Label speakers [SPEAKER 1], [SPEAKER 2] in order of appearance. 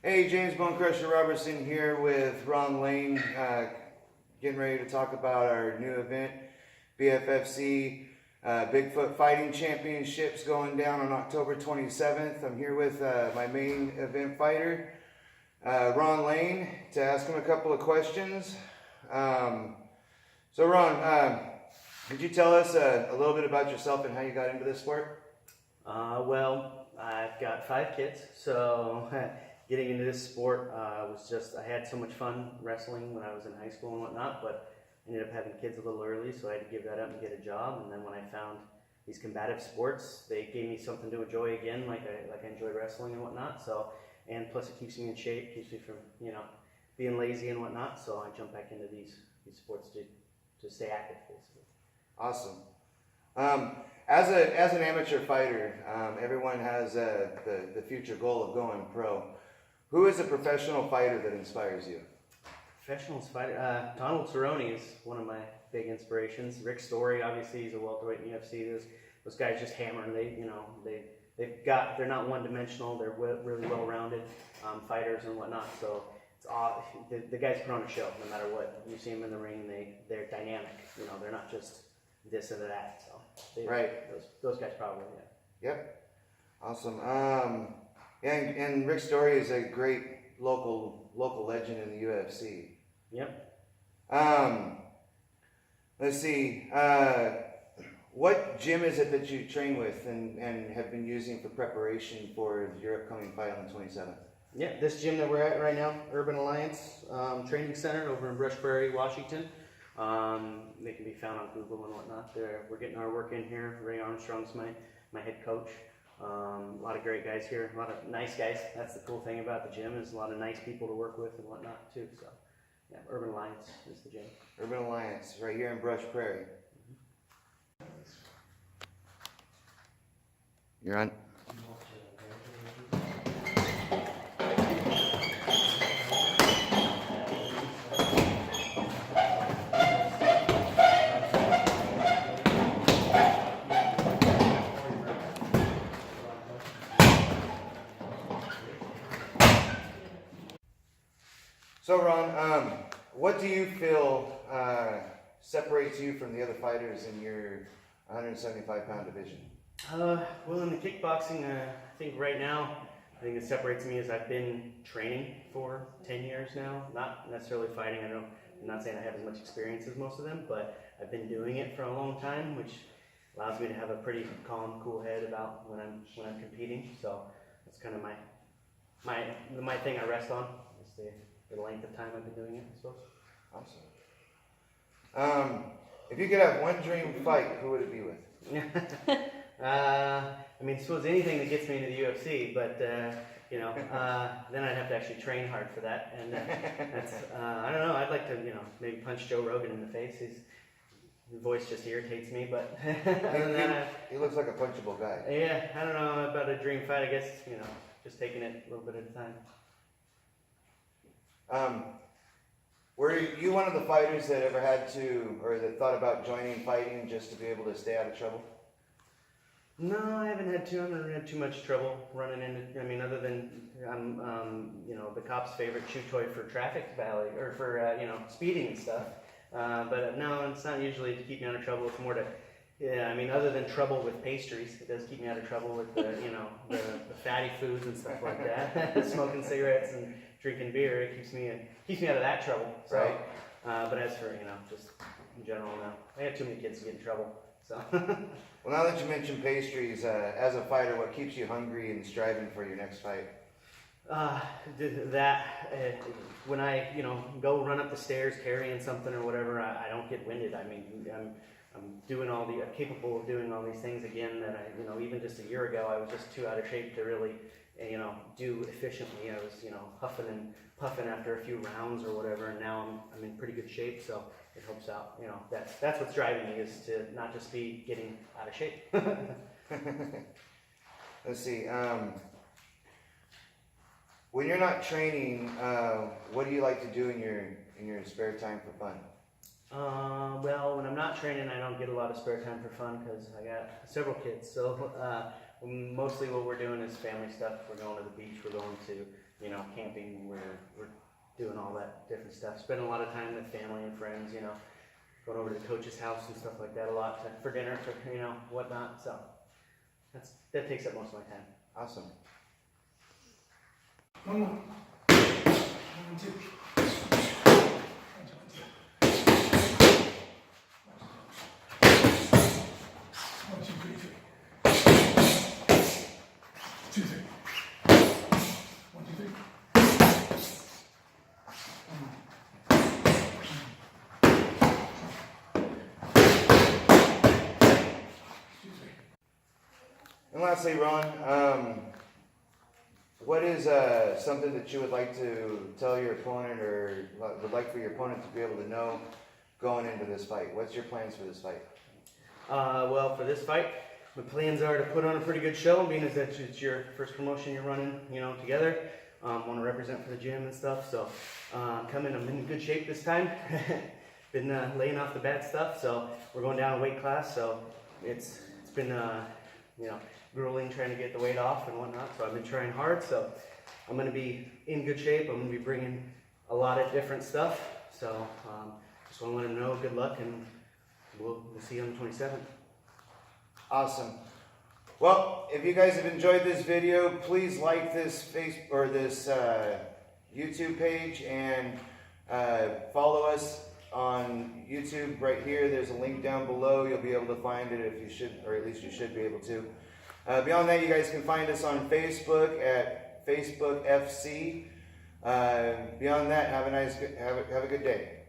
[SPEAKER 1] Hey, James Bone Crusher Robertson here with Ron Lane, getting ready to talk about our new event, BFFC Bigfoot Fighting Championships, going down on October 27th. I'm here with my main event fighter, Ron Lane, to ask him a couple of questions. So Ron, could you tell us a little bit about yourself and how you got into this sport?
[SPEAKER 2] Well, I've got 5 kids, so getting into this sport was just, I had so much fun wrestling when I was in high school and whatnot, but I ended up having kids a little early, so I had to give that up and get a job. And then when I found these combative sports, they gave me something to enjoy again, like I enjoy wrestling and whatnot. So, and plus it keeps me in shape, keeps me from, being lazy and whatnot. So I jumped back into these sports to stay active, basically.
[SPEAKER 1] Awesome. As an amateur fighter, everyone has the future goal of going pro. Who is a professional fighter that inspires you?
[SPEAKER 2] Professional fighter, Donald Cerrone is one of my big inspirations. Rick Story, obviously, he's a welterweight in UFC. Those guys just hammer, and they're not one-dimensional. They're really well-rounded fighters and whatnot. So the guys put on a show, no matter what. You see them in the ring, they're dynamic. They're not just this and that. So
[SPEAKER 1] right.
[SPEAKER 2] Those guys probably, yeah.
[SPEAKER 1] Yep. Awesome. And Rick Story is a great local legend in the UFC.
[SPEAKER 2] Yep.
[SPEAKER 1] Let's see. What gym is it that you train with and have been using for preparation for your upcoming fight on the 27th?
[SPEAKER 2] Yeah, this gym that we're at right now, Urban Alliance Training Center over in Brush Prairie, Washington. They can be found on Google and whatnot. We're getting our work in here. Ray Armstrong's my head coach. A lot of great guys here, a lot of nice guys. That's the cool thing about the gym, is a lot of nice people to work with and whatnot too. So, yeah, Urban Alliance is the gym.
[SPEAKER 1] Urban Alliance, right here in Brush Prairie. You're on. So Ron, what do you feel separates you from the other fighters in your 175-pound division?
[SPEAKER 2] Well, in the kickboxing, I think right now, I think it separates me is I've been training for 10 years now. Not necessarily fighting. I'm not saying I have as much experience as most of them, but I've been doing it for a long time, which allows me to have a pretty calm, cool head about when I'm competing. So that's kind of my thing I rest on, is the length of time I've been doing it, I suppose.
[SPEAKER 1] Awesome. If you could have one dream fight, who would it be with?
[SPEAKER 2] I suppose anything that gets me into the UFC, but then I'd have to actually train hard for that, and that's I don't know. I'd like to maybe punch Joe Rogan in the face. His voice just irritates me, but other than that,
[SPEAKER 1] he looks like a punchable guy.
[SPEAKER 2] Yeah, I don't know about a dream fight. I guess just taking it a little bit at a time.
[SPEAKER 1] Were you one of the fighters that ever had to, or that thought about joining fighting just to be able to stay out of trouble?
[SPEAKER 2] No, I haven't had too much trouble running into. Other than I'm, the cop's favorite chew toy for traffic valley or for speeding and stuff. But no, it's not usually to keep me out of trouble. It's more to, other than trouble with pastries, it does keep me out of trouble with the fatty foods and stuff like that. Smoking cigarettes and drinking beer, it keeps me out of that trouble. So,
[SPEAKER 1] right.
[SPEAKER 2] But as for just in general, no, I have too many kids to get in trouble. So.
[SPEAKER 1] Well, now that you mentioned pastries, as a fighter, what keeps you hungry and striving for your next fight?
[SPEAKER 2] When I go run up the stairs carrying something or whatever, I don't get winded. I'm capable of doing all these things again that even just a year ago I was just too out of shape to really do efficiently. I was huffing and puffing after a few rounds or whatever, and now I'm in pretty good shape, so it helps out. That's what's driving me, is to not just be getting out of shape.
[SPEAKER 1] Let's see. When you're not training, what do you like to do in your spare time for fun?
[SPEAKER 2] Well, when I'm not training, I don't get a lot of spare time for fun because I got several kids. So mostly what we're doing is family stuff. We're going to the beach. We're going to you know, camping. We're doing all that different stuff. Spending a lot of time with family and friends, you know, going over to the coach's house and stuff like that a lot for dinner, for, you know, whatnot. So that takes up most of my time.
[SPEAKER 1] Awesome.
[SPEAKER 3] One more. 1, 2. 1, 2, 3, 3. 2, 3. 1, 2, 3.
[SPEAKER 1] And lastly, Ron, what is something that you would like to tell your opponent, or would like for your opponent to be able to know going into this fight? What's your plans for this fight?
[SPEAKER 2] Well, for this fight, my plans are to put on a pretty good show, being as that it's your first promotion you're running, you know, together. Want to represent for the gym and stuff, so I'm in good shape this time. Been laying off the bad stuff, so we're going down a weight class, so it's been you know, grueling trying to get the weight off and whatnot, so I've been trying hard, so I'm going to be in good shape. I'm going to be bringing a lot of different stuff, so just want to let them know good luck, and we'll see you on the 27th.
[SPEAKER 1] Awesome. Well, if you guys have enjoyed this video, please like this YouTube page, and follow us on YouTube right here. There's a link down below. You'll be able to find it if you should, or at least you should be able to. Beyond that, you guys can find us on Facebook at Facebook FC. Beyond that, have a good day.